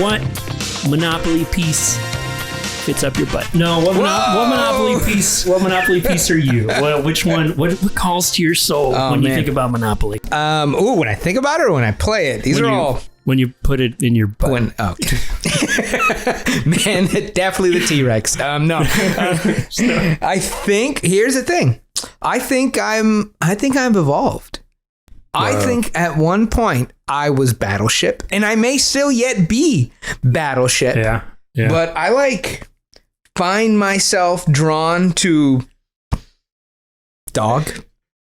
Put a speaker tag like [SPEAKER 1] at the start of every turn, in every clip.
[SPEAKER 1] what Monopoly piece fits up your butt? No, what Monopoly piece? What Monopoly piece are you? Which one? What calls to your soul when you think about Monopoly?
[SPEAKER 2] When I think about it or when I play it, these are all.
[SPEAKER 1] When you put it in your butt.
[SPEAKER 2] Man, definitely the T-Rex. No. I think, here's the thing. I think I've evolved. I think at one point I was Battleship, and I may still yet be Battleship.
[SPEAKER 1] Yeah.
[SPEAKER 2] But I find myself drawn to dog,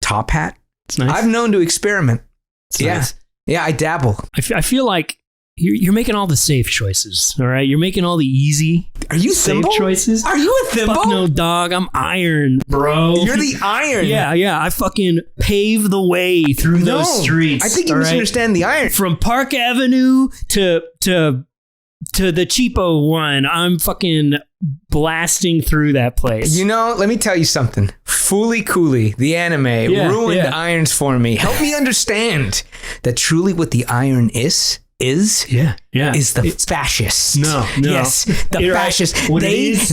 [SPEAKER 2] top hat.
[SPEAKER 1] It's nice.
[SPEAKER 2] I've known to experiment.
[SPEAKER 1] It's nice.
[SPEAKER 2] Yeah, I dabble.
[SPEAKER 1] I feel like you're making all the safe choices, all right? You're making all the easy safe choices.
[SPEAKER 2] Are you a thimble?
[SPEAKER 1] Fuck no, dog. I'm iron, bro.
[SPEAKER 2] You're the iron.
[SPEAKER 1] Yeah. I fucking pave the way through those streets.
[SPEAKER 2] I think you misunderstand the iron.
[SPEAKER 1] From Park Avenue to the cheapo one, I'm fucking blasting through that place.
[SPEAKER 2] Let me tell you something. Fooly Cooley, the anime, ruined irons for me. Help me understand that truly what the iron is the fascist.
[SPEAKER 1] No.
[SPEAKER 2] Yes, the fascist.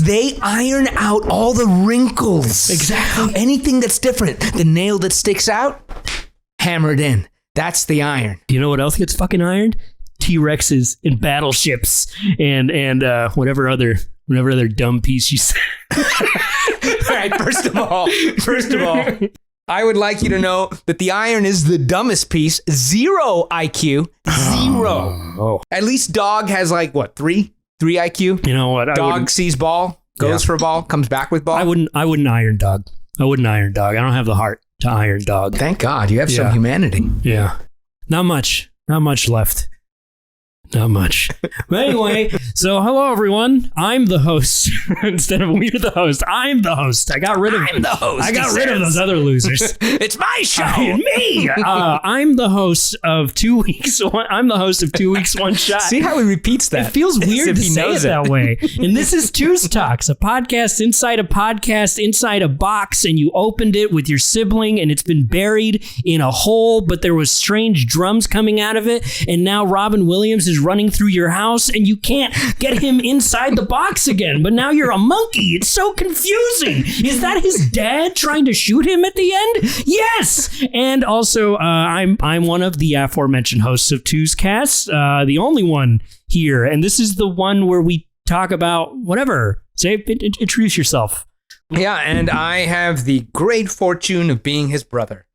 [SPEAKER 2] They iron out all the wrinkles.
[SPEAKER 1] Exactly.
[SPEAKER 2] Anything that's different. The nail that sticks out, hammered in. That's the iron.
[SPEAKER 1] You know what else gets fucking ironed? T-Rexes and battleships and whatever other dumb piece you said.
[SPEAKER 2] All right, first of all, I would like you to know that the iron is the dumbest piece. 0 IQ. 0.
[SPEAKER 1] Oh.
[SPEAKER 2] At least dog has 3 IQ.
[SPEAKER 1] You know what?
[SPEAKER 2] Dog sees ball, goes for ball, comes back with ball.
[SPEAKER 1] I wouldn't iron dog. I don't have the heart to iron dog.
[SPEAKER 2] Thank God you have some humanity.
[SPEAKER 1] Yeah. Not much left. Not much. But anyway, so hello everyone. I'm the host. Instead of we're the host, I'm the host. I got rid of those other losers.
[SPEAKER 2] It's my show.
[SPEAKER 1] Me. I'm the host of 2 weeks. I'm the host of 2 weeks, one shot.
[SPEAKER 2] See how he repeats that?
[SPEAKER 1] It feels weird to say it that way. And this is TWOS Talks, a podcast inside a box, and you opened it with your sibling, and it's been buried in a hole, but there was strange drums coming out of it, and now Robin Williams is running through your house and you can't get him inside the box again, but now you're a monkey. It's so confusing. Is that his dad trying to shoot him at the end? Yes. And also I'm one of the aforementioned hosts of TWOS Casts, the only one here, and this is the one where we talk about whatever. Introduce yourself.
[SPEAKER 2] Yeah, and I have the great fortune of being his brother,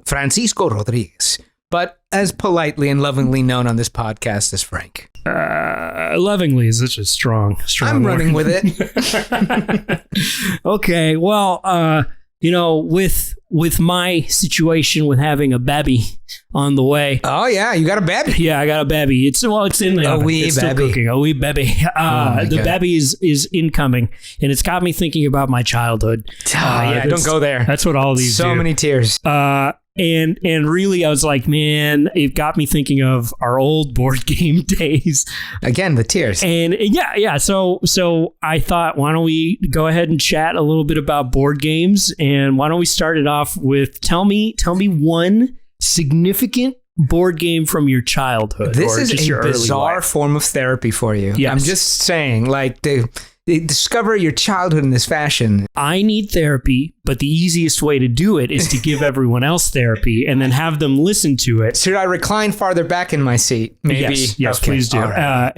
[SPEAKER 2] Francisco Rodriguez, but as politely and lovingly known on this podcast as Frank.
[SPEAKER 1] Lovingly is such a strong
[SPEAKER 2] I'm
[SPEAKER 1] word.
[SPEAKER 2] running with it.
[SPEAKER 1] Okay, well, with my situation with having a baby on the way.
[SPEAKER 2] Oh yeah, you got a baby?
[SPEAKER 1] Yeah, I got a baby. It's in the oven.
[SPEAKER 2] Wee
[SPEAKER 1] it's
[SPEAKER 2] baby.
[SPEAKER 1] Still cooking. A wee baby. The baby is incoming, and it's got me thinking about my childhood.
[SPEAKER 2] Don't go there.
[SPEAKER 1] That's what all these
[SPEAKER 2] so
[SPEAKER 1] do.
[SPEAKER 2] Many tears.
[SPEAKER 1] And really, I was like, man, it got me thinking of our old board game days.
[SPEAKER 2] Again, the tears.
[SPEAKER 1] And yeah. So I thought, why don't we go ahead and chat a little bit about board games? And why don't we start it off with tell me one significant board game from your childhood.
[SPEAKER 2] This is a bizarre form of therapy for you.
[SPEAKER 1] Yes.
[SPEAKER 2] I'm just saying, they discover your childhood in this fashion.
[SPEAKER 1] I need therapy, but the easiest way to do it is to give everyone else therapy and then have them listen to it.
[SPEAKER 2] Should I recline farther back in my seat? Maybe.
[SPEAKER 1] Yes,
[SPEAKER 2] okay.
[SPEAKER 1] Please do.
[SPEAKER 2] Right.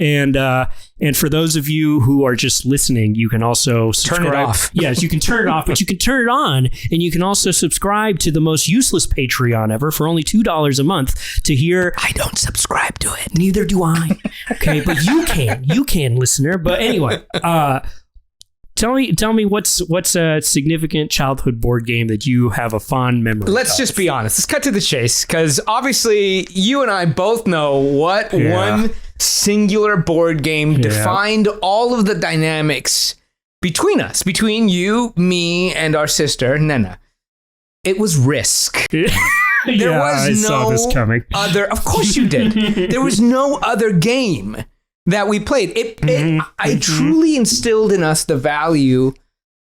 [SPEAKER 1] And for those of you who are just listening, you can also subscribe.
[SPEAKER 2] Turn it off.
[SPEAKER 1] Yes, you can turn it off, but you can turn it on, and you can also subscribe to the most useless Patreon ever for only $2 a month to hear.
[SPEAKER 2] I don't subscribe to it.
[SPEAKER 1] Neither do I. Okay, but you can, listener. But anyway, tell me what's a significant childhood board game that you have a fond memory of?
[SPEAKER 2] Let's just be honest. Let's cut to the chase, because obviously you and I both know what one singular board game defined all of the dynamics between us, between you, me, and our sister, Nena. It was Risk. There was
[SPEAKER 1] saw this coming.
[SPEAKER 2] Of course you did. There was no other game that we played. I truly instilled in us the value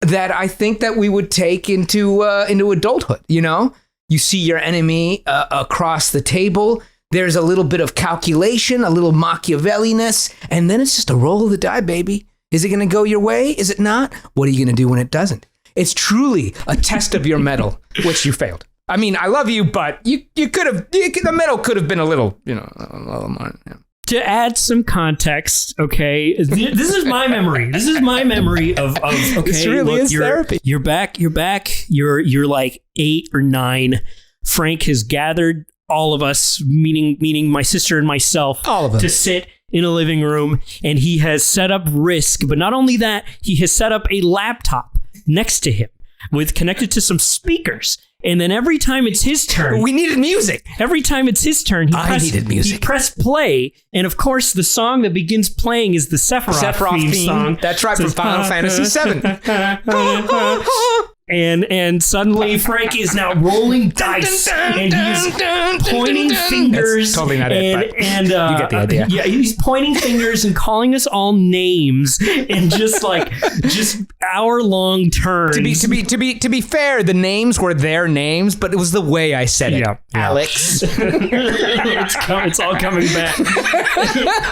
[SPEAKER 2] that I think that we would take into adulthood. You know, you see your enemy across the table. There's a little bit of calculation, a little Machiavelli-ness, and then it's just a roll of the die, baby. Is it going to go your way? Is it not? What are you going to do when it doesn't? It's truly a test of your mettle, which you failed. I mean, I love you, but the mettle could have been a little, a little more. Yeah.
[SPEAKER 1] To add some context, okay, this is my memory. This is my memory of okay,
[SPEAKER 2] this really is therapy.
[SPEAKER 1] You're back. You're like 8 or 9. Frank has gathered all of us, meaning my sister and myself,
[SPEAKER 2] all of them,
[SPEAKER 1] to sit in a living room, and he has set up Risk. But not only that, he has set up a laptop next to him connected to some speakers. And then every time it's his turn...
[SPEAKER 2] We needed music.
[SPEAKER 1] Every time it's his turn, he pressed play. And of course, the song that begins playing is the Sephiroth theme song.
[SPEAKER 2] That's right, from Final Fantasy VII.
[SPEAKER 1] And suddenly Frank is now rolling dice, and he's pointing fingers.
[SPEAKER 2] That's totally not it, but you get the idea.
[SPEAKER 1] Yeah, he's pointing fingers and calling us all names, and just hour-long turns.
[SPEAKER 2] To be fair, the names were their names, but it was the way I said it.
[SPEAKER 1] Yeah.
[SPEAKER 2] Alex.
[SPEAKER 1] It's all coming back.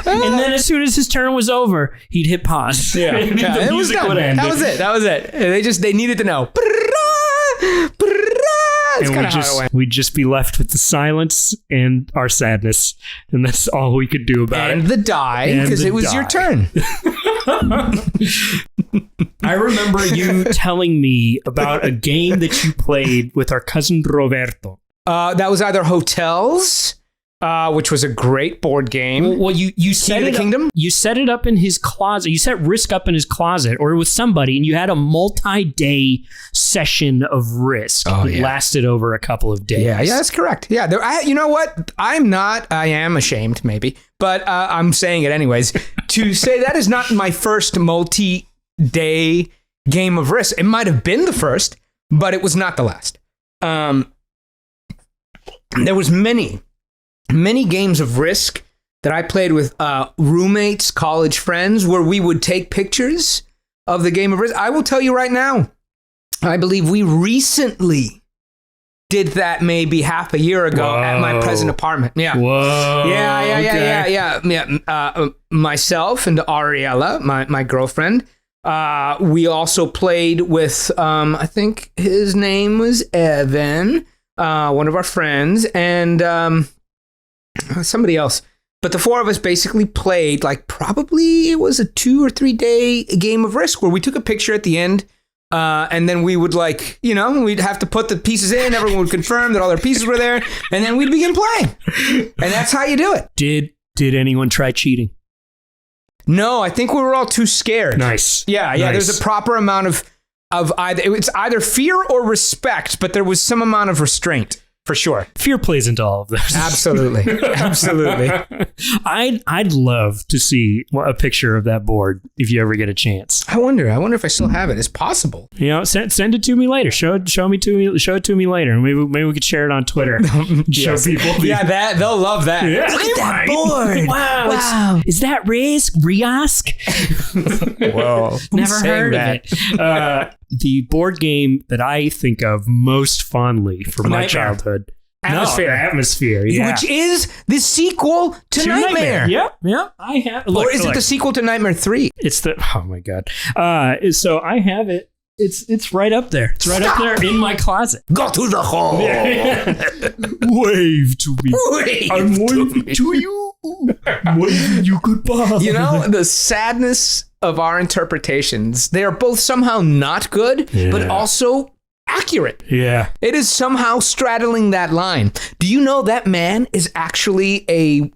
[SPEAKER 1] And then as soon as his turn was over, he'd hit pause.
[SPEAKER 2] Yeah, it was done. That was it. They needed to know.
[SPEAKER 1] And we'd just be left with the silence and our sadness, and that's all we could do about it.
[SPEAKER 2] And the die, because it was your turn.
[SPEAKER 1] I remember you telling me about a game that you played with our cousin Roberto.
[SPEAKER 2] That was either Hotels, which was a great board game.
[SPEAKER 1] Well, you set it
[SPEAKER 2] Kingdom.
[SPEAKER 1] You set it up in his closet. You set Risk up in his closet, or with somebody, and you had a multi-day session of Risk. It lasted over a couple of days.
[SPEAKER 2] Yeah, that's correct. Yeah, you know what? I am ashamed, maybe, but I'm saying it anyways. To say that is not my first multi-day game of Risk. It might have been the first, but it was not the last. There was many games of Risk that I played with roommates, college friends, where we would take pictures of the game of Risk. I will tell you right now, I believe we recently did that maybe half a year ago at my present apartment. Yeah.
[SPEAKER 1] Whoa.
[SPEAKER 2] Yeah. Myself and Ariella, my girlfriend. We also played with, I think his name was Evan, one of our friends, and somebody else. But the four of us basically played, like, probably it was a 2 or 3 day game of Risk where we took a picture at the end, and then we would, like, we'd have to put the pieces in. Everyone would confirm that all their pieces were there, and then we'd begin playing. And that's how you do it.
[SPEAKER 1] Did anyone try cheating?
[SPEAKER 2] No, I think we were all too scared.
[SPEAKER 1] Nice.
[SPEAKER 2] Yeah. Nice. There's a proper amount of either fear or respect, but there was some amount of restraint. For sure.
[SPEAKER 1] Fear plays into all of this.
[SPEAKER 2] Absolutely.
[SPEAKER 1] I'd love to see a picture of that board if you ever get a chance.
[SPEAKER 2] I wonder if I still have it. It's possible.
[SPEAKER 1] Send it to me later. Show it to me later. Maybe we could share it on Twitter. Show people.
[SPEAKER 2] Yeah, they'll love that.
[SPEAKER 1] Yeah.
[SPEAKER 2] Look at that board.
[SPEAKER 1] Wow. Is that Risk?
[SPEAKER 2] Whoa.
[SPEAKER 1] Never heard of it. The board game that I think of most fondly from my childhood. Atmosphere, yeah.
[SPEAKER 2] Which is the sequel to Nightmare.
[SPEAKER 1] Yep. I have.
[SPEAKER 2] Or is it the sequel to Nightmare 3?
[SPEAKER 1] It's oh my God. So I have it. It's right up there. It's right up there in my closet.
[SPEAKER 2] Go to the hole.
[SPEAKER 1] Wave to me. I'm waving to you. I'm waving you goodbye.
[SPEAKER 2] The sadness of our interpretations, they are both somehow not good, but also accurate.
[SPEAKER 1] Yeah.
[SPEAKER 2] It is somehow straddling that line. Do you know that man is actually a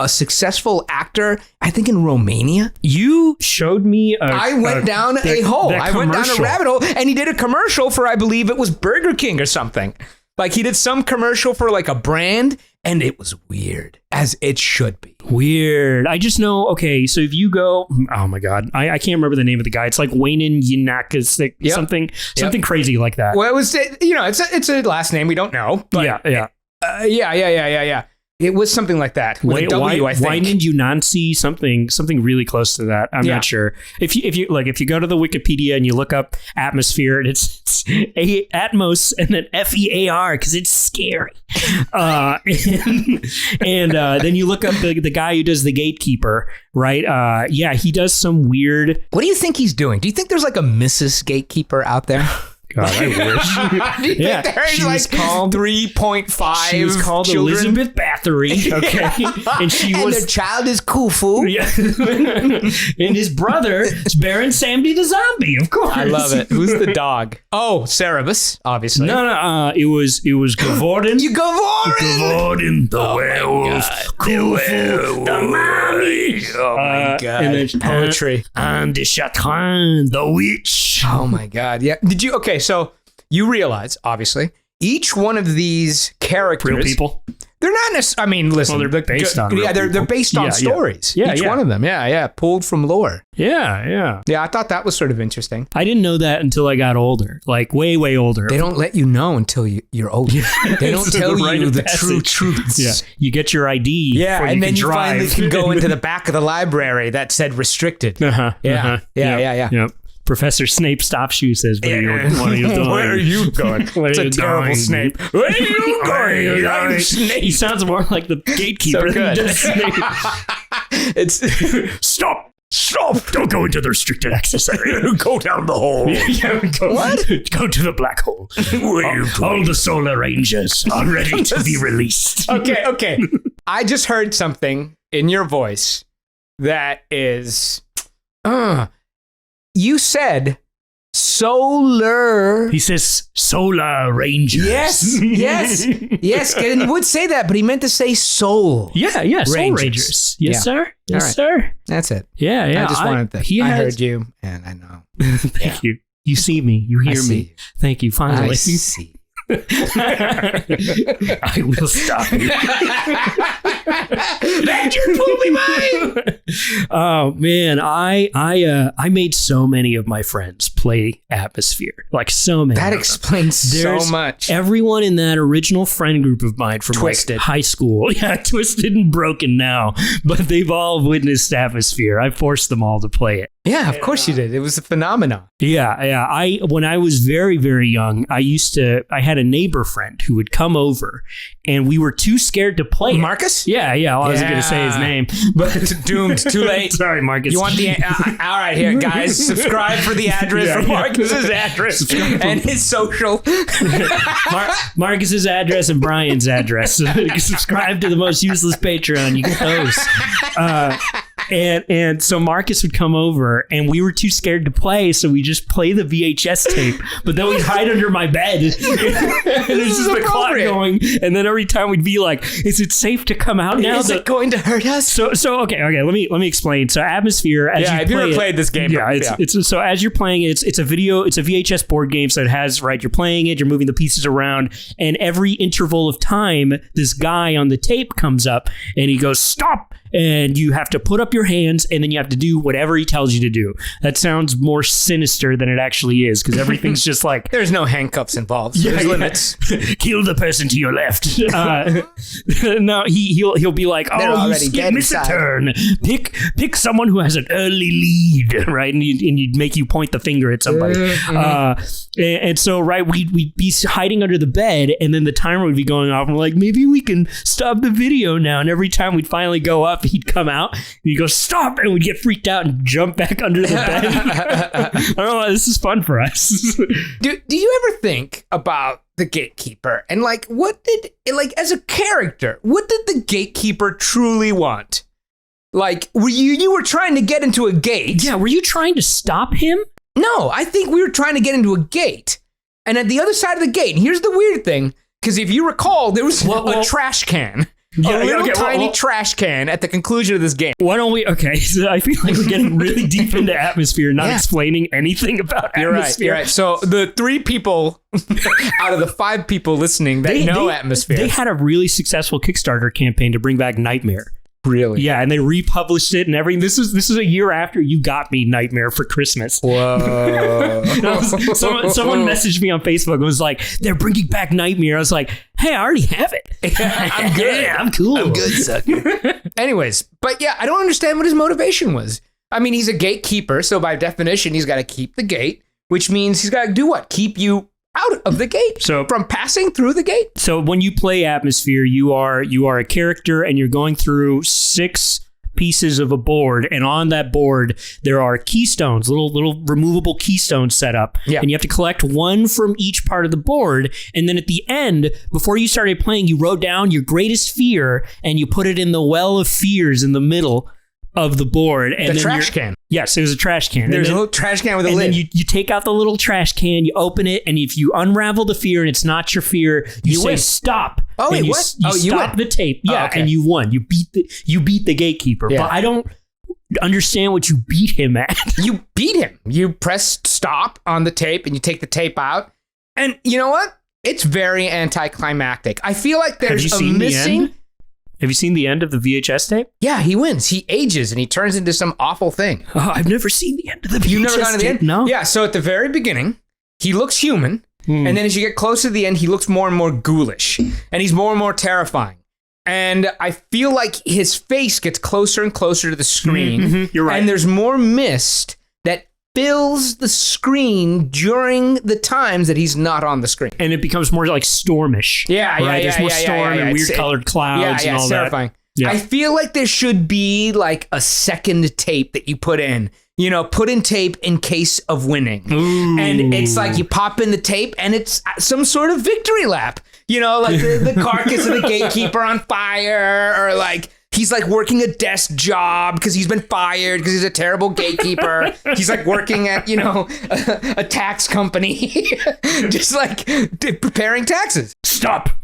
[SPEAKER 2] successful actor, I think in Romania?
[SPEAKER 1] You showed me
[SPEAKER 2] I went down a hole. I went down a rabbit hole, and he did a commercial for, I believe it was Burger King or something. Like, he did some commercial for, like, a brand, and it was weird, as it should be.
[SPEAKER 1] Weird. I just know, okay, so if you go, oh my God, I can't remember the name of the guy. It's like Wayne Yanakis, something crazy like that.
[SPEAKER 2] Well, it's a last name we don't know. But
[SPEAKER 1] yeah.
[SPEAKER 2] It was something like that. With a W, I think.
[SPEAKER 1] Why didn't you not see something really close to that? I'm not sure. If you go to the Wikipedia and you look up atmosphere, and it's Atmos and then FEAR because it's scary. And then you look up the guy who does the gatekeeper, right? He does some weird.
[SPEAKER 2] What do you think he's doing? Do you think there's like a Mrs. Gatekeeper out there?
[SPEAKER 1] God, I wish.
[SPEAKER 2] She was called 3.5.
[SPEAKER 1] She was called
[SPEAKER 2] children.
[SPEAKER 1] Elizabeth Bathory. Okay, and
[SPEAKER 2] the child is Khufu.
[SPEAKER 1] Yeah, and his brother is Baron Samedi the Zombie. Of course,
[SPEAKER 2] I love it. Who's the dog? Oh, Cerebus, obviously.
[SPEAKER 1] No. It was Gavorden.
[SPEAKER 2] Gavorden,
[SPEAKER 1] the werewolf, Khufu, the mommy.
[SPEAKER 2] Oh my god!
[SPEAKER 1] And then
[SPEAKER 2] poetry.
[SPEAKER 1] And the Chatran, the witch.
[SPEAKER 2] Oh my god! Yeah. Did you? Okay. So you realize, obviously, each one of these characters,
[SPEAKER 1] real people.
[SPEAKER 2] They're not necessarily. I mean, listen.
[SPEAKER 1] Well, they're based on.
[SPEAKER 2] They're based on stories.
[SPEAKER 1] Yeah.
[SPEAKER 2] Each one of them. Yeah. Pulled from lore.
[SPEAKER 1] Yeah.
[SPEAKER 2] Yeah. I thought that was sort of interesting.
[SPEAKER 1] I didn't know that until I got older, like way older.
[SPEAKER 2] They don't let you know until you're older. They don't tell you the true truths.
[SPEAKER 1] Yeah. You get your ID.
[SPEAKER 2] Yeah, and then you finally can go into the back of the library that said restricted. Yeah.
[SPEAKER 1] Yep. Professor Snape stops you, says, what are you doing?
[SPEAKER 2] Where are you going?
[SPEAKER 1] It's
[SPEAKER 2] a terrible Snape. Where are you going? I'm Snape.
[SPEAKER 1] He sounds more like the gatekeeper than just Snape. Stop! Don't go into the restricted access area. Go down the hall.
[SPEAKER 2] What?
[SPEAKER 1] Go to the black hole. All the Solar Rangers are ready to be released.
[SPEAKER 2] Okay. I just heard something in your voice that is... You said solar.
[SPEAKER 1] He says Solar Rangers.
[SPEAKER 2] Yes. And he would say that, but he meant to say soul.
[SPEAKER 1] Yeah. Soul Rangers. Yes, sir. Yes, sir.
[SPEAKER 2] That's it.
[SPEAKER 1] Yeah.
[SPEAKER 2] I just wanted that. I heard you, and I know.
[SPEAKER 1] Thank you. You see me. You hear me. Thank you. Finally.
[SPEAKER 2] I see.
[SPEAKER 1] I will stop you.
[SPEAKER 2] Ranger, pull me mine.
[SPEAKER 1] Oh man, I made so many of my friends play Atmosphere, like so many.
[SPEAKER 2] That explains so much.
[SPEAKER 1] Everyone in that original friend group of mine from
[SPEAKER 2] Twisted
[SPEAKER 1] high school, twisted and broken now, but they've all witnessed Atmosphere. I forced them all to play it.
[SPEAKER 2] Yeah, of course you did. It was a phenomenon.
[SPEAKER 1] Yeah. When I was very, very young, I had a neighbor friend who would come over, and we were too scared to play.
[SPEAKER 2] Marcus?
[SPEAKER 1] Yeah. I wasn't going to say his name, but
[SPEAKER 2] doomed. Too late.
[SPEAKER 1] Sorry, Marcus.
[SPEAKER 2] You want the? All right, here, guys. Subscribe for the address for Marcus's address and his social.
[SPEAKER 1] Marcus's address and Brian's address. Subscribe to the most useless Patreon. You get those. And so Marcus would come over, and we were too scared to play, so we just play the VHS tape. But then we'd hide under my bed, and there's just the clock going. And then every time we'd be like, "Is it safe to come out now?
[SPEAKER 2] Is it going to hurt us?"
[SPEAKER 1] So okay. Let me explain. So Atmosphere, as
[SPEAKER 2] if you ever played this game,
[SPEAKER 1] it's so as you're playing it, it's a VHS board game. So it has you're playing it, you're moving the pieces around, and every interval of time, this guy on the tape comes up, and he goes, "Stop!" And you have to put up your hands, and then you have to do whatever he tells you to do. That sounds more sinister than it actually is, because everything's just like...
[SPEAKER 2] There's no handcuffs involved. There's limits.
[SPEAKER 1] Kill the person to your left. No, he'll be like, you miss a turn. Pick someone who has an early lead, right? And you'd make you point the finger at somebody. And so, we'd be hiding under the bed, and then the timer would be going off, and we're like, maybe we can stop the video now. And every time we'd finally go up, he'd come out, and he'd go, stop, and we'd get freaked out and jump back under the bed. I don't know, this is fun for us.
[SPEAKER 2] Do you ever think about the gatekeeper and as a character, what did the gatekeeper truly want? Like, were you were trying to get into a gate?
[SPEAKER 1] Yeah, were you trying to stop him?
[SPEAKER 2] No, I think we were trying to get into a gate. And at the other side of the gate, and here's the weird thing, because if you recall, there was a trash can. Tiny trash can at the conclusion of this game.
[SPEAKER 1] Why don't we... Okay, so I feel like we're getting really deep into Atmosphere, not explaining anything about Atmosphere.
[SPEAKER 2] You're right. So the 3 people out of the 5 people listening that know Atmosphere...
[SPEAKER 1] They had a really successful Kickstarter campaign to bring back Nightmare.
[SPEAKER 2] Really?
[SPEAKER 1] Yeah, and they republished it and everything. This is a year after you got me Nightmare for Christmas.
[SPEAKER 2] Whoa.
[SPEAKER 1] Someone messaged me on Facebook and was like, they're bringing back Nightmare. I was like, hey, I already have it.
[SPEAKER 2] I'm good.
[SPEAKER 1] Yeah, I'm cool.
[SPEAKER 2] I'm good, sucker. Anyways, but yeah, I don't understand what his motivation was. I mean, he's a gatekeeper, so by definition, he's got to keep the gate, which means he's got to do what? Keep you out of the gate,
[SPEAKER 1] so
[SPEAKER 2] from passing through the gate.
[SPEAKER 1] So when you play Atmosphere, you are a character and you're going through 6 pieces of a board, and on that board there are keystones, little removable keystones set up, and you have to collect one from each part of the board. And then at the end, before you started playing, you wrote down your greatest fear and you put it in the well of fears in the middle of the board. And
[SPEAKER 2] the trash can.
[SPEAKER 1] Yes, it was a trash can.
[SPEAKER 2] There's a little trash can with a lid.
[SPEAKER 1] And then you take out the little trash can, you open it, and if you unravel the fear and it's not your fear, you say
[SPEAKER 2] win.
[SPEAKER 1] Stop.
[SPEAKER 2] Oh, wait,
[SPEAKER 1] you,
[SPEAKER 2] what?
[SPEAKER 1] You stop the tape. Yeah,
[SPEAKER 2] okay.
[SPEAKER 1] and you won. You beat the gatekeeper.
[SPEAKER 2] Yeah.
[SPEAKER 1] But I don't understand what you beat him at.
[SPEAKER 2] You beat him. You press stop on the tape and you take the tape out. And you know what? It's very anticlimactic. I feel like there's a missing...
[SPEAKER 1] Have you seen the end of the VHS tape?
[SPEAKER 2] Yeah, he wins. He ages and he turns into some awful thing.
[SPEAKER 1] Oh, I've never seen the end of the VHS
[SPEAKER 2] You've never gone to the end?
[SPEAKER 1] No.
[SPEAKER 2] Yeah, so at the very beginning, he looks human. And then as you get close to the end, he looks more and more ghoulish. And he's more and more terrifying. And I feel like his face gets closer and closer to the screen.
[SPEAKER 1] Mm-hmm. You're right.
[SPEAKER 2] And there's more mist that fills the screen during the times that he's not on the screen.
[SPEAKER 1] And it becomes more like stormish.
[SPEAKER 2] Yeah,
[SPEAKER 1] right? There's more storm and weird colored clouds and all
[SPEAKER 2] it's terrifying.
[SPEAKER 1] that. Yeah.
[SPEAKER 2] I feel like there should be like a second tape that you put in. You know, put in tape in case of winning.
[SPEAKER 1] Ooh.
[SPEAKER 2] And it's like you pop in the tape and it's some sort of victory lap. You know, like the carcass of the gatekeeper on fire, or like he's like working a desk job because he's been fired because he's a terrible gatekeeper. He's like working at, you know, a tax company, just like preparing taxes.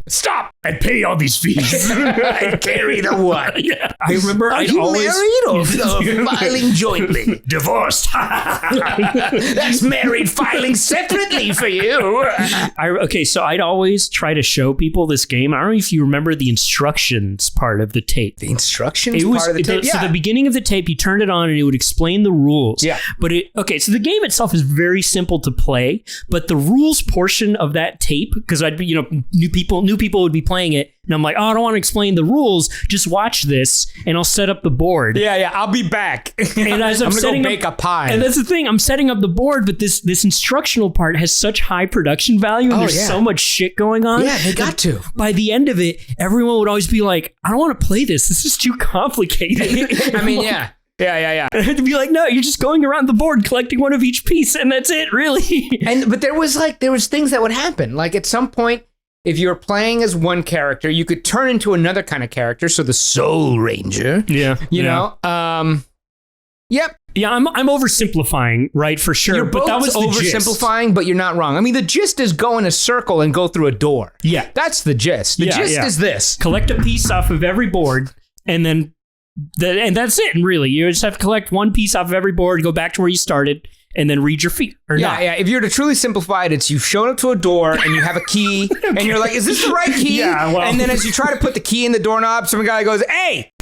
[SPEAKER 1] Stop and pay all these fees.
[SPEAKER 2] And carry the what?
[SPEAKER 1] Yeah. I remember
[SPEAKER 2] Are you married or filing jointly?
[SPEAKER 1] Divorced.
[SPEAKER 2] That's married filing separately for you.
[SPEAKER 1] Okay, so I'd always try to show people this game. I don't know if you remember the instructions part of the tape.
[SPEAKER 2] The instructions part of the tape?
[SPEAKER 1] So the beginning of the tape, you turned it on and it would explain the rules.
[SPEAKER 2] Yeah.
[SPEAKER 1] But so the game itself is very simple to play, but the rules portion of that tape, because I'd be, you know, new people would be playing it, and I'm like, oh, I don't want to explain the rules. Just watch this, and I'll set up the board.
[SPEAKER 2] Yeah, I'll be back.
[SPEAKER 1] And as I'm
[SPEAKER 2] gonna go bake a pie.
[SPEAKER 1] And that's the thing, I'm setting up the board, but this instructional part has such high production value, and there's so much shit going on.
[SPEAKER 2] Yeah, they got to.
[SPEAKER 1] By the end of it, everyone would always be like, I don't want to play this. This is too complicated.
[SPEAKER 2] I mean, yeah. Yeah.
[SPEAKER 1] And I had to be like, no, you're just going around the board collecting one of each piece, and that's it, really.
[SPEAKER 2] But there was things that would happen. Like at some point, if you were playing as one character, you could turn into another kind of character. So the Soul Ranger.
[SPEAKER 1] Yeah.
[SPEAKER 2] You know? Yep.
[SPEAKER 1] Yeah, I'm oversimplifying, right, for sure.
[SPEAKER 2] You're
[SPEAKER 1] but
[SPEAKER 2] both
[SPEAKER 1] that was
[SPEAKER 2] oversimplifying, but you're not wrong. I mean, the gist is go in a circle and go through a door.
[SPEAKER 1] Yeah.
[SPEAKER 2] That's the gist. The gist is this.
[SPEAKER 1] Collect a piece off of every board, and then and that's it, really. You just have to collect one piece off of every board, go back to where you started, and then read your feet.
[SPEAKER 2] Yeah. If you're to truly simplify it, it's you've shown up to a door and you have a key and you're like, is this the right key?
[SPEAKER 1] Yeah, well.
[SPEAKER 2] And then as you try to put the key in the doorknob, some guy goes, hey,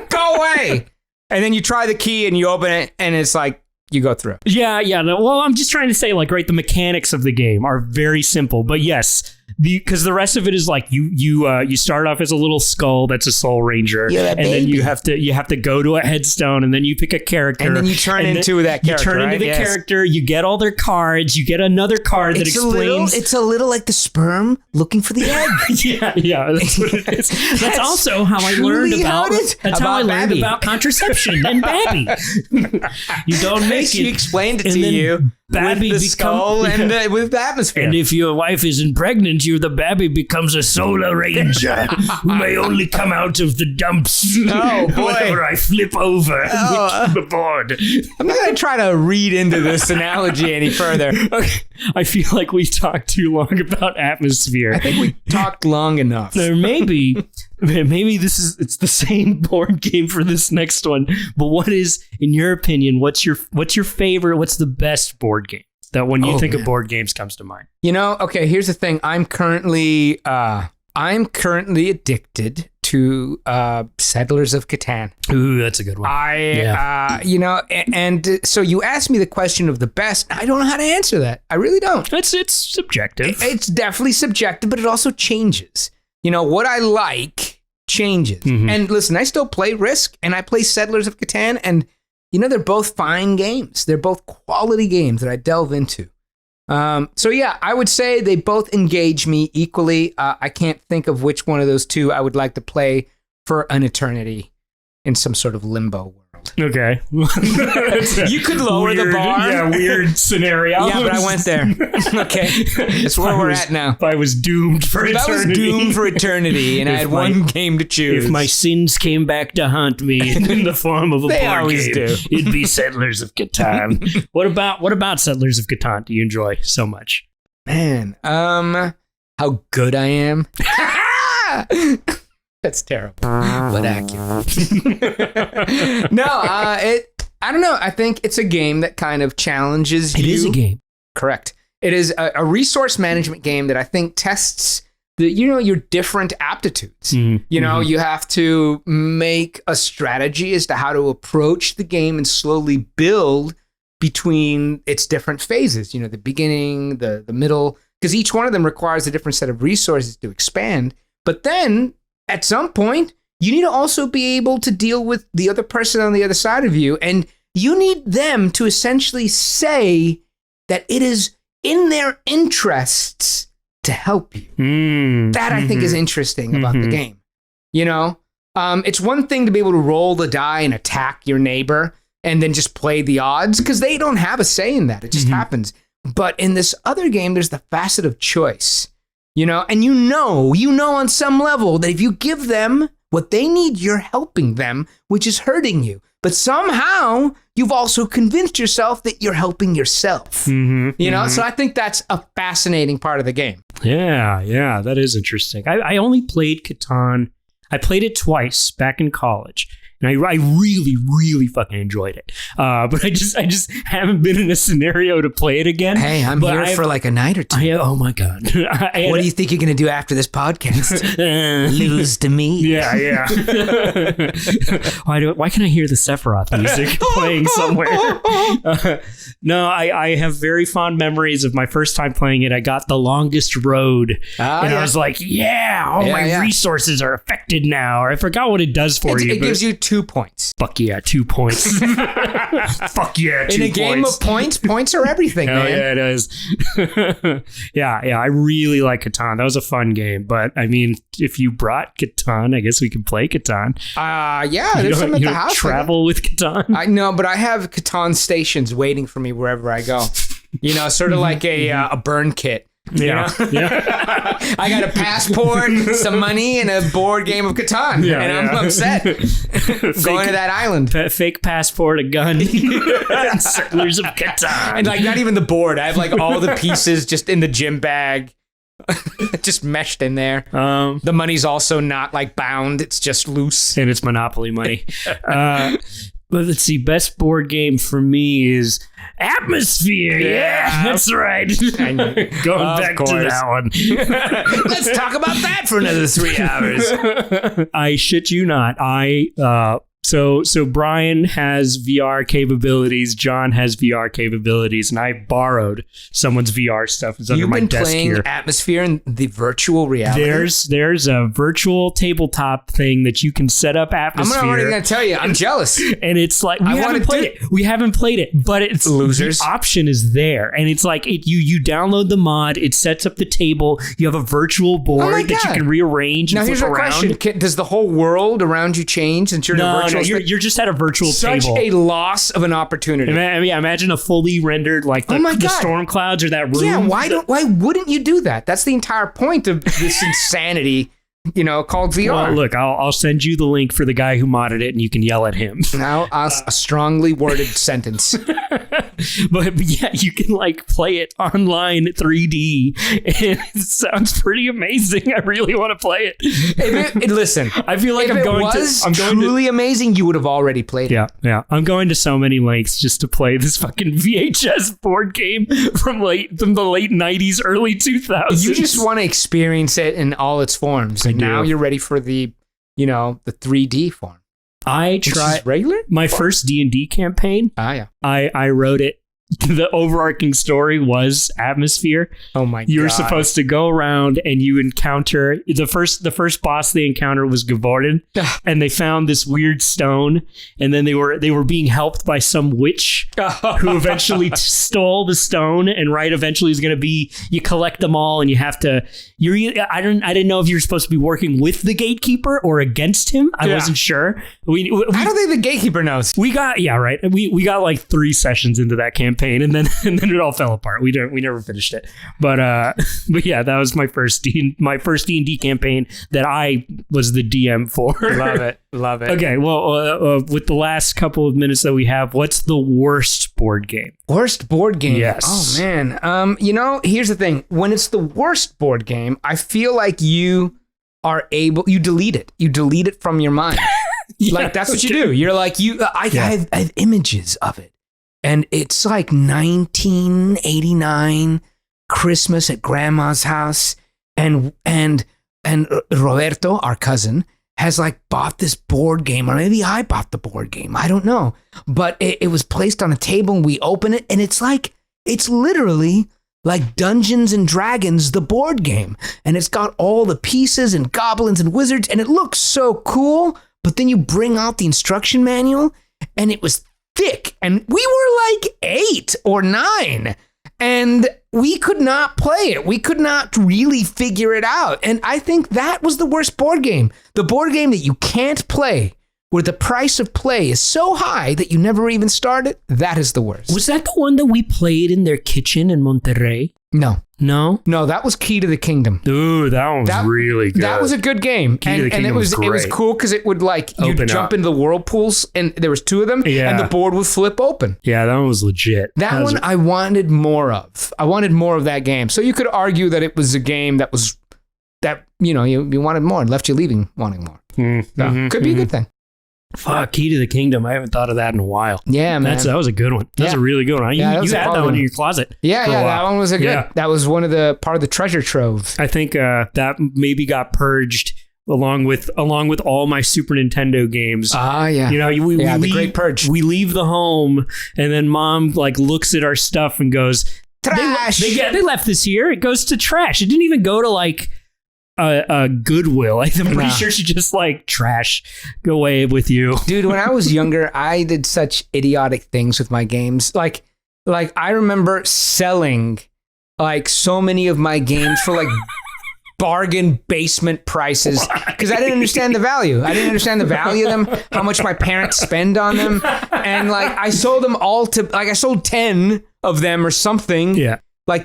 [SPEAKER 2] go away. And then you try the key and you open it and it's like, you go through.
[SPEAKER 1] Yeah. No, well, I'm just trying to say, like, right, the mechanics of the game are very simple, but yes, because the rest of it is like you start off as a little skull that's a Soul Ranger, and then you have to go to a headstone, and then you pick a character,
[SPEAKER 2] and then you turn into that character.
[SPEAKER 1] You turn into the character. You get all their cards. You get another card that explains.
[SPEAKER 2] It's a little like the sperm looking for the egg.
[SPEAKER 1] yeah. That's what it is. That's also how I learned about. That's how I learned about contraception and Babby. You don't make it.
[SPEAKER 2] She explained it to you.
[SPEAKER 1] Babby
[SPEAKER 2] with the skull and with the atmosphere.
[SPEAKER 1] And if your wife isn't pregnant, the Babby becomes a Solar Ranger who may only come out of the dumps.
[SPEAKER 2] Oh, boy.
[SPEAKER 1] Whenever I flip over the board.
[SPEAKER 2] I'm not going to try to read into this analogy any further.
[SPEAKER 1] Okay. I feel like we've talked too long about atmosphere.
[SPEAKER 2] I think we talked long enough.
[SPEAKER 1] There maybe it's the same board game for this next one. But what is, in your opinion, what's your favorite? What's the best board game that when you think of board games comes to mind?
[SPEAKER 2] You know, okay, here's the thing. I'm currently addicted to Settlers of Catan.
[SPEAKER 1] Ooh, that's a good one.
[SPEAKER 2] And so you asked me the question of the best. I don't know how to answer that. I really don't.
[SPEAKER 1] It's subjective.
[SPEAKER 2] It's definitely subjective, but it also changes. What I like changes.
[SPEAKER 1] Mm-hmm.
[SPEAKER 2] And listen, I still play Risk and I play Settlers of Catan, and they're both fine games. They're both quality games that I delve into. So yeah, I would say they both engage me equally. I can't think of which one of those two I would like to play for an eternity in some sort of limbo world.
[SPEAKER 1] Okay.
[SPEAKER 2] You could lower the bar.
[SPEAKER 1] Yeah, weird scenario.
[SPEAKER 2] Yeah, but I went there. Okay. That's where we're at now.
[SPEAKER 1] If I was doomed for eternity.
[SPEAKER 2] If I was doomed for eternity and I had one game to choose.
[SPEAKER 1] If my sins came back to haunt me in the form of a
[SPEAKER 2] They
[SPEAKER 1] board
[SPEAKER 2] always
[SPEAKER 1] game,
[SPEAKER 2] do.
[SPEAKER 1] it'd be Settlers of Catan. What about Settlers of Catan do you enjoy so much?
[SPEAKER 2] Man, how good I am. That's terrible, but accurate. No, I don't know. I think it's a game that kind of challenges you.
[SPEAKER 1] It is a game.
[SPEAKER 2] Correct. It is a resource management game that I think tests your different aptitudes.
[SPEAKER 1] Mm-hmm.
[SPEAKER 2] You have to make a strategy as to how to approach the game and slowly build between its different phases. The beginning, the middle, because each one of them requires a different set of resources to expand. But then at some point, you need to also be able to deal with the other person on the other side of you. And you need them to essentially say that it is in their interests to help you. That I think is interesting about the game. It's one thing to be able to roll the die and attack your neighbor and then just play the odds, because they don't have a say in that. It just happens. But in this other game, there's the facet of choice. And you know on some level that if you give them what they need, you're helping them, which is hurting you. But somehow you've also convinced yourself that you're helping yourself. So I think that's a fascinating part of the game.
[SPEAKER 1] Yeah, that is interesting. I only played Catan. I played it twice back in college. And I really, really fucking enjoyed it. But I just haven't been in a scenario to play it again.
[SPEAKER 2] Hey, I'm here for like a night or two.
[SPEAKER 1] Oh my God.
[SPEAKER 2] What do you think you're going to do after this podcast? Lose to me?
[SPEAKER 1] Yeah. Why can I hear the Sephiroth music playing somewhere? No, I have very fond memories of my first time playing it. I got the longest road. I was like, my resources are affected now. Or I forgot what it does for you.
[SPEAKER 2] It gives you 2 points.
[SPEAKER 1] Fuck yeah, 2 points. Fuck yeah, 2 points.
[SPEAKER 2] In a game of points are everything, man.
[SPEAKER 1] Yeah, it is. Yeah, I really like Catan. That was a fun game. But I mean, if you brought Catan, I guess we can play Catan.
[SPEAKER 2] There's some at the house.
[SPEAKER 1] Travel with Catan.
[SPEAKER 2] I know, but I have Catan stations waiting for me wherever I go. Sort of like a burn kit.
[SPEAKER 1] Yeah.
[SPEAKER 2] I got a passport, some money, and a board game of Catan, and I'm upset. Going to that island.
[SPEAKER 1] Fake passport, a gun, and Settlers of Catan.
[SPEAKER 2] And like not even the board. I have like all the pieces just in the gym bag. Just meshed in there. The money's also not like bound. It's just loose.
[SPEAKER 1] And it's Monopoly money. But let's see, best board game for me is Atmosphere. Yeah, that's right. Going back to that one.
[SPEAKER 2] Let's talk about that for another 3 hours.
[SPEAKER 1] I shit you not. So Brian has VR capabilities. John has VR capabilities, and I borrowed someone's VR stuff. It's under my desk here.
[SPEAKER 2] You've been playing Atmosphere in the virtual reality.
[SPEAKER 1] There's a virtual tabletop thing that you can set up Atmosphere.
[SPEAKER 2] I'm already going to tell you, I'm jealous.
[SPEAKER 1] And it's like we haven't played it, but it's
[SPEAKER 2] losers.
[SPEAKER 1] The option is there, and it's like you download the mod. It sets up the table. You have a virtual board that you can rearrange.
[SPEAKER 2] Now
[SPEAKER 1] and
[SPEAKER 2] here's
[SPEAKER 1] flip
[SPEAKER 2] a
[SPEAKER 1] around.
[SPEAKER 2] question: does the whole world around you change since you're in a virtual?
[SPEAKER 1] No, you're just at a virtual table.
[SPEAKER 2] Such a loss of an opportunity.
[SPEAKER 1] Imagine a fully rendered the storm clouds or that room.
[SPEAKER 2] Yeah, why wouldn't you do that? That's the entire point of this insanity, called VR.
[SPEAKER 1] Well, look, I'll send you the link for the guy who modded it, and you can yell at him.
[SPEAKER 2] Now, a strongly worded sentence.
[SPEAKER 1] But yeah, you can play it online 3D, and it sounds pretty amazing. I really want to play it.
[SPEAKER 2] Listen,
[SPEAKER 1] I feel like
[SPEAKER 2] I'm truly amazing, you would have already played it.
[SPEAKER 1] Yeah. I'm going to so many lengths just to play this fucking VHS board game from the late 90s, early 2000s.
[SPEAKER 2] You just want to experience it in all its forms. And now you're ready for the the 3D form.
[SPEAKER 1] I tried
[SPEAKER 2] regular
[SPEAKER 1] my first D&D campaign.
[SPEAKER 2] Yeah.
[SPEAKER 1] I wrote it. The overarching story was atmosphere.
[SPEAKER 2] Oh my god.
[SPEAKER 1] You were supposed to go around and you encounter the first boss they encountered was Gavorden, and they found this weird stone, and then they were being helped by some witch who eventually stole the stone, and eventually is going to be you collect them all and you have to I didn't know if you were supposed to be working with the gatekeeper or against him. I wasn't sure. I
[SPEAKER 2] don't think the gatekeeper knows.
[SPEAKER 1] We got we got like 3 sessions into that campaign, and then it all fell apart. We never finished it. But yeah, that was my first D&D campaign that I was the DM for.
[SPEAKER 2] Love it.
[SPEAKER 1] Okay, well, with the last couple of minutes that we have, what's the worst board game?
[SPEAKER 2] Worst board game?
[SPEAKER 1] Yes.
[SPEAKER 2] Oh man. Here's the thing. When it's the worst board game, I feel like you delete it. You delete it from your mind. Like that's what you do. You're like I have images of it. And it's like 1989 Christmas at grandma's house, and Roberto, our cousin, has like bought this board game, or maybe I bought the board game. I don't know, but it was placed on a table, and we open it, and it's literally like Dungeons and Dragons, the board game, and it's got all the pieces and goblins and wizards, and it looks so cool. But then you bring out the instruction manual, and it was thick, and we were like 8 or 9, and we could not play it. We could not really figure it out. And I think that was the worst board game. The board game that you can't play, where the price of play is so high that you never even start it. That is the worst.
[SPEAKER 1] Was that the one that we played in their kitchen in Monterrey?
[SPEAKER 2] No,
[SPEAKER 1] No,
[SPEAKER 2] that was Key to the Kingdom.
[SPEAKER 1] Ooh, that one was really good.
[SPEAKER 2] That was a good game. And it was cool because it would you'd jump into the whirlpools, and there was 2 of them, and the board would flip open.
[SPEAKER 1] Yeah, that one was legit.
[SPEAKER 2] That one I wanted more of. I wanted more of that game. So you could argue that it was a game that you wanted more, and left you leaving wanting more. Could be a good thing.
[SPEAKER 1] Fuck, Key to the Kingdom. I haven't thought of that in a while.
[SPEAKER 2] Yeah, man.
[SPEAKER 1] That was a good one. That's a really good one. You had that one in your closet.
[SPEAKER 2] Yeah, that one was a good. Yeah. That was part of the treasure trove.
[SPEAKER 1] I think that maybe got purged along with all my Super Nintendo games.
[SPEAKER 2] Yeah.
[SPEAKER 1] The
[SPEAKER 2] Great Purge.
[SPEAKER 1] We leave the home, and then Mom looks at our stuff and goes,
[SPEAKER 2] trash.
[SPEAKER 1] They left this here. It goes to trash. It didn't even go to Goodwill. I'm pretty sure she just trash. Go away with you.
[SPEAKER 2] Dude, when I was younger, I did such idiotic things with my games. Like I remember selling so many of my games for bargain basement prices because I didn't understand the value. I didn't understand the value of them, how much my parents spend on them. And I sold them all to I sold 10 of them or something.
[SPEAKER 1] Yeah.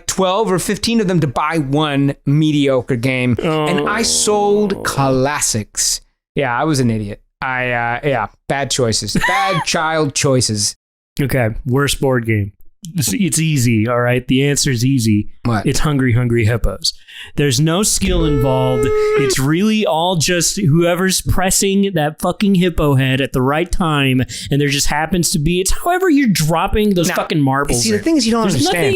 [SPEAKER 2] 12 or 15 of them to buy one mediocre game. And I sold classics. Yeah, I was an idiot. Bad choices. Bad child choices.
[SPEAKER 1] Okay, worst board game. It's easy, all right? The answer is easy.
[SPEAKER 2] What?
[SPEAKER 1] It's Hungry Hungry Hippos. There's no skill involved. It's really all just whoever's pressing that fucking hippo head at the right time, and there just happens to be, it's however you're dropping those fucking marbles.
[SPEAKER 2] See, the thing is you don't understand.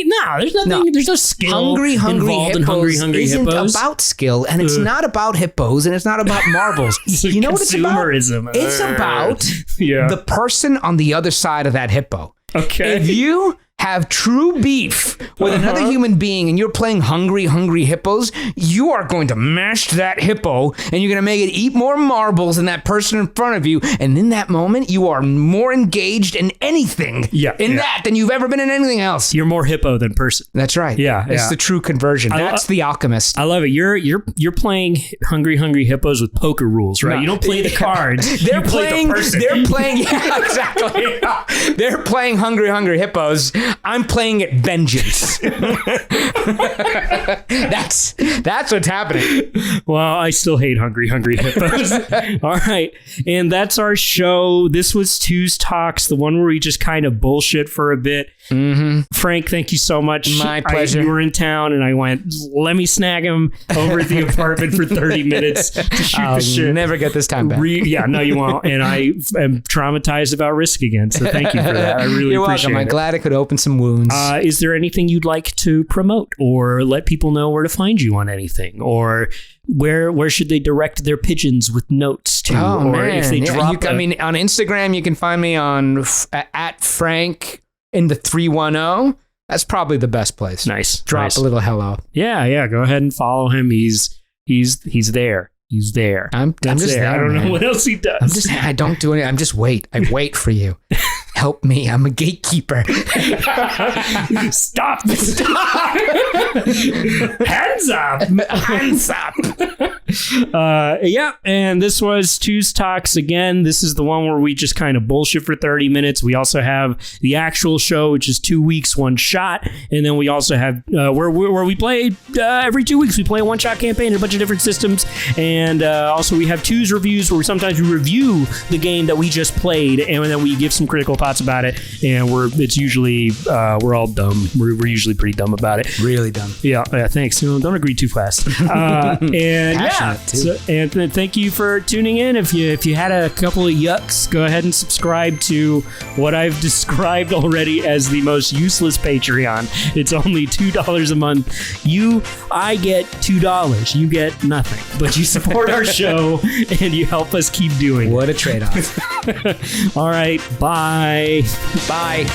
[SPEAKER 1] There's no skill
[SPEAKER 2] Hungry
[SPEAKER 1] involved in Hungry Hungry
[SPEAKER 2] isn't
[SPEAKER 1] Hippos.
[SPEAKER 2] About skill, and it's not about hippos, and it's not about marbles. You know what it's about?
[SPEAKER 1] Consumerism.
[SPEAKER 2] It's about the person on the other side of that hippo.
[SPEAKER 1] Okay.
[SPEAKER 2] If you have true beef with another human being and you're playing Hungry Hungry Hippos, you are going to mash that hippo and you're going to make it eat more marbles than that person in front of you. And in that moment, you are more engaged in anything that than you've ever been in anything else.
[SPEAKER 1] You're more hippo than person.
[SPEAKER 2] That's right.
[SPEAKER 1] Yeah.
[SPEAKER 2] It's the true conversion. That's the alchemist.
[SPEAKER 1] I love it. You're playing Hungry Hungry Hippos with poker rules, right? No. You don't play the cards.
[SPEAKER 2] They're playing the person. They're playing exactly. They're playing Hungry Hungry Hippos. I'm playing at vengeance. That's what's happening.
[SPEAKER 1] Well, I still hate Hungry Hungry Hippos. All right. And that's our show. This was TWOS Talks, the one where we just kind of bullshit for a bit. Frank, thank you so much.
[SPEAKER 2] My pleasure.
[SPEAKER 1] You were in town, and I went, let me snag him over at the apartment for 30 minutes to shoot the shit.
[SPEAKER 2] Never get this time back.
[SPEAKER 1] No, you won't. And I am traumatized about Risk again, so thank you for that. I really
[SPEAKER 2] You're
[SPEAKER 1] appreciate
[SPEAKER 2] welcome.
[SPEAKER 1] it.
[SPEAKER 2] I'm glad it could open some wounds.
[SPEAKER 1] Is there anything you'd like to promote or let people know where to find you on anything? Or where should they direct their pigeons with notes to?
[SPEAKER 2] Oh,
[SPEAKER 1] or
[SPEAKER 2] man.
[SPEAKER 1] if they drop
[SPEAKER 2] on Instagram, you can find me on at Frank in the 310. That's probably the best place.
[SPEAKER 1] Nice.
[SPEAKER 2] Drop a little hello.
[SPEAKER 1] Yeah. Go ahead and follow him. He's there. He's there.
[SPEAKER 2] I'm just there.
[SPEAKER 1] I don't know what else he does.
[SPEAKER 2] I don't do anything. I wait for you. Help me. I'm a gatekeeper.
[SPEAKER 1] Stop. Hands up.
[SPEAKER 2] Hands up.
[SPEAKER 1] Yeah, and this was TWOS Talks again. This is the one where we just kind of bullshit for 30 minutes. We also have the actual show, which is 2 weeks, one shot. And then we also have where we play every 2 weeks. We play a one-shot campaign in a bunch of different systems. And also we have TWOS reviews where sometimes we review the game that we just played, and then we give some critical thoughts about it. And it's usually we're all dumb. We're usually pretty dumb about it.
[SPEAKER 2] Really dumb.
[SPEAKER 1] Yeah, thanks. Don't agree too fast. And and thank you for tuning in. If you had a couple of yucks, go ahead and subscribe to what I've described already as the most useless Patreon. It's only $2 a month. I get $2. You get nothing, but you support our show and you help us keep doing it.
[SPEAKER 2] What a trade-off.
[SPEAKER 1] All right, bye.
[SPEAKER 2] Bye.